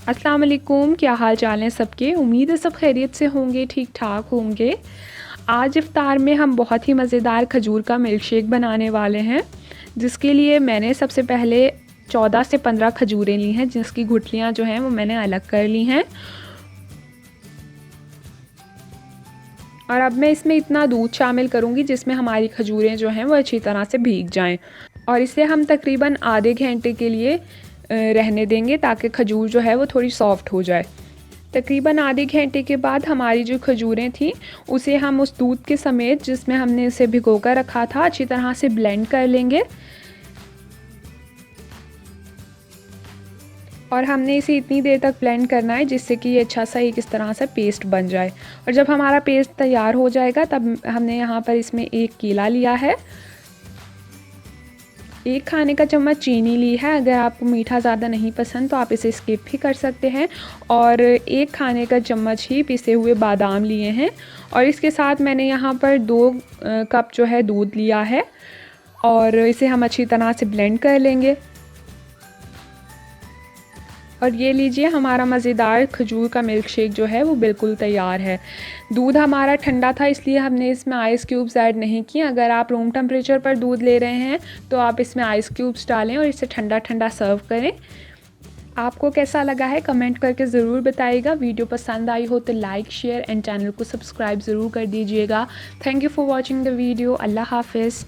अस्सलाम वालेकुम, क्या हाल चाल हैं सबके। उम्मीद है सब खैरियत से होंगे, ठीक ठाक होंगे। आज इफ्तार में हम बहुत ही मज़ेदार खजूर का मिल्क शेक बनाने वाले हैं, जिसके लिए मैंने सबसे पहले 14 से 15 खजूरें ली हैं, जिसकी गुठलियाँ जो हैं वो मैंने अलग कर ली हैं। और अब मैं इसमें इतना दूध शामिल करूँगी जिसमें हमारी खजूरें जो हैं वो अच्छी तरह से भीग जाएं, और इसे हम तकरीबन आधे घंटे के लिए रहने देंगे ताकि खजूर जो है वो थोड़ी सॉफ़्ट हो जाए। तकरीबन आधे घंटे के बाद हमारी जो खजूरें थी उसे हम उस दूध के समेत जिसमें हमने इसे भिगो कर रखा था अच्छी तरह से ब्लेंड कर लेंगे। और हमने इसे इतनी देर तक ब्लेंड करना है जिससे कि ये अच्छा सा एक इस तरह से पेस्ट बन जाए। और जब हमारा पेस्ट तैयार हो जाएगा तब हमने यहाँ पर इसमें एक केला लिया है, 1 खाने का चम्मच चीनी ली है। अगर आपको मीठा ज़्यादा नहीं पसंद तो आप इसे स्किप भी कर सकते हैं। और 1 खाने का चम्मच ही पिसे हुए बादाम लिए हैं। और इसके साथ मैंने यहाँ पर 2 कप जो है दूध लिया है, और इसे हम अच्छी तरह से ब्लेंड कर लेंगे। और ये लीजिए, हमारा मज़ेदार खजूर का मिल्क शेक जो है वो बिल्कुल तैयार है। दूध हमारा ठंडा था इसलिए हमने इसमें आइस क्यूब्स ऐड नहीं किए। अगर आप रूम टेम्परेचर पर दूध ले रहे हैं तो आप इसमें आइस क्यूब्स डालें और इसे ठंडा ठंडा सर्व करें। आपको कैसा लगा है कमेंट करके ज़रूर बताइएगा। वीडियो पसंद आई हो तो लाइक, शेयर एंड चैनल को सब्सक्राइब ज़रूर कर दीजिएगा। Thank you for watching the video. Allah हाफ़िज़।